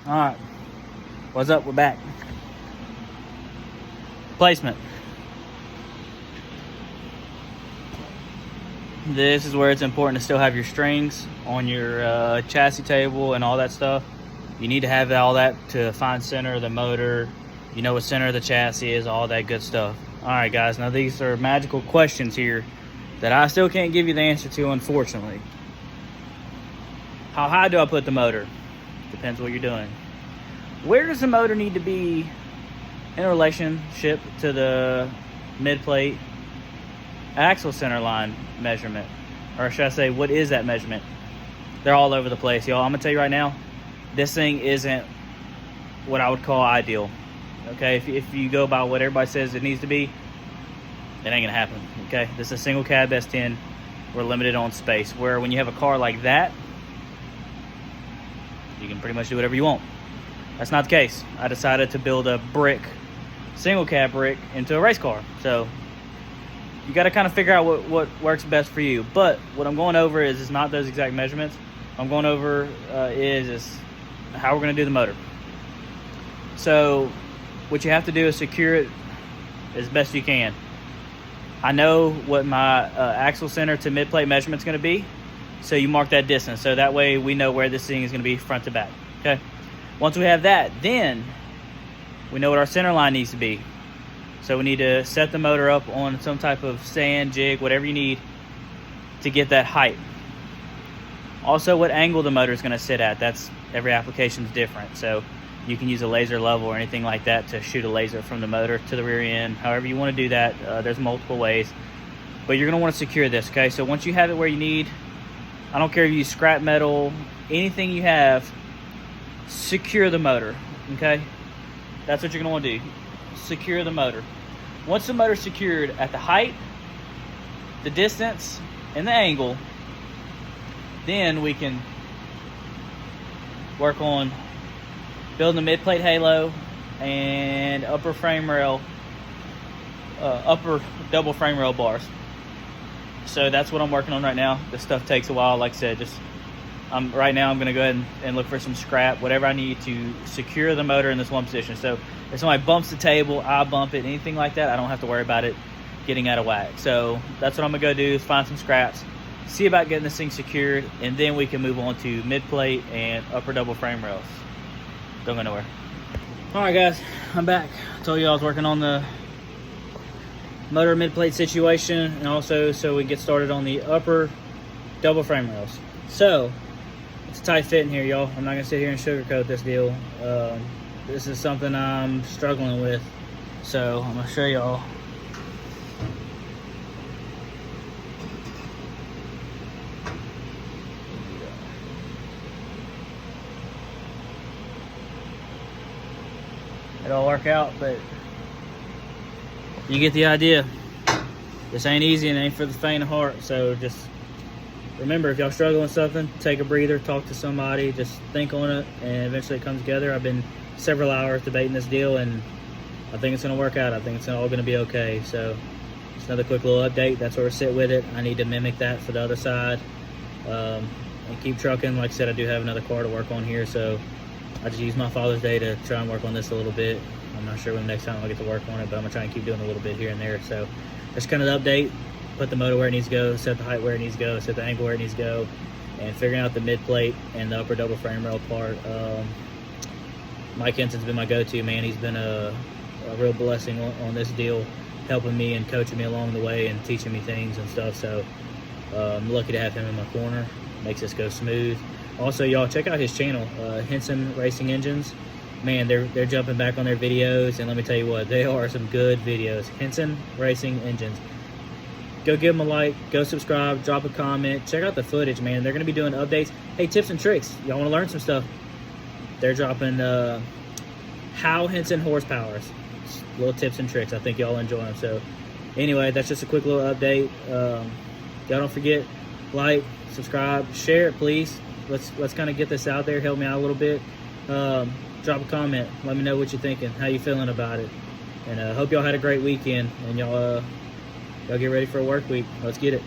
All right, what's up? We're back. Placement. This is where it's important to still have your strings on your chassis table and all that stuff. You need to have all that to find center of the motor. You know what center of the chassis is, all that good stuff. All right, guys, now these are magical questions here that I still can't give you the answer to, unfortunately. How high do I put the motor? Depends what you're doing. Where does the motor need to be in relationship to the mid-plate axle center line measurement? Or should I say, what is that measurement? They're all over the place, y'all. I'm gonna tell you right now, this thing isn't what I would call ideal. Okay, if you go by what everybody says it needs to be, it ain't gonna happen. Okay, this is a single cab S10. We're limited on space. Where when you have a car like that, you can pretty much do whatever you want. That's not the case. I decided to build a brick, single cab brick, into a race car. So you got to kind of figure out what works best for you. But what I'm going over is not those exact measurements. I'm going over is how we're going to do the motor. So what you have to do is secure it as best you can. I know what my axle center to mid plate measurement is going to be, so you mark that distance, so that way we know where this thing is going to be front to back. Okay, once we have that, then we know what our center line needs to be. So we need to set the motor up on some type of stand, jig, whatever you need to get that height. Also, what angle the motor is going to sit at. That's every application is different. So you can use a laser level or anything like that to shoot a laser from the motor to the rear end. However you want to do that, there's multiple ways. But you're going to want to secure this, okay? So once you have it where you need, I don't care if you use scrap metal, anything you have, secure the motor, okay? That's what you're going to want to do. Secure the motor. Once the motor's secured at the height, the distance, and the angle, then we can work on building the mid-plate halo and upper frame rail, upper double frame rail bars. So that's what I'm working on right now. This stuff takes a while. Like I said, right now I'm going to go ahead and look for some scrap, whatever I need to secure the motor in this one position. So if somebody bumps the table, I bump it, anything like that, I don't have to worry about it getting out of whack. So that's what I'm going to go do, is find some scraps, see about getting this thing secured, and then we can move on to mid-plate and upper double frame rails. Don't go nowhere. All right, guys, I'm back. I told you I was working on the motor mid-plate situation, and also so we get started on the upper double frame rails. So it's a tight fit in here, y'all. I'm not gonna sit here and sugarcoat this deal. This is something I'm struggling with, so I'm gonna show y'all. It'll work out, but you get the idea. This ain't easy and ain't for the faint of heart. So just remember, if y'all struggle with something, take a breather, talk to somebody, just think on it, and eventually it comes together. I've been several hours debating this deal, and I think it's going to work out. I think it's all going to be okay. So just another quick little update. That's where we sit with it. I need to mimic that for the other side, and keep trucking. Like I said, I do have another car to work on here, so I just used my Father's Day to try and work on this a little bit. I'm not sure when the next time I'll get to work on it, but I'm going to try and keep doing a little bit here and there. So that's kind of the update. Put the motor where it needs to go, set the height where it needs to go, set the angle where it needs to go, and figuring out the mid plate and the upper double frame rail part. Mike Henson's been my go-to, man. He's been a real blessing on this deal, helping me and coaching me along the way and teaching me things and stuff. So I'm lucky to have him in my corner. Makes this go smooth. Also, y'all, check out his channel, Henson Racing Engines. Man, they're jumping back on their videos, and let me tell you what, they are some good videos. Henson Racing Engines. Go give them a like, go subscribe, drop a comment, check out the footage, man. They're going to be doing updates. Hey, tips and tricks. Y'all want to learn some stuff? They're dropping how Henson horsepowers. Little tips and tricks. I think y'all enjoy them. So anyway, that's just a quick little update. Y'all don't forget, like, subscribe, share it, please. Let's kind of get this out there. Help me out a little bit. Drop a comment. Let me know what you're thinking, how you feeling about it. And hope y'all had a great weekend, and y'all get ready for a work week. Let's get it.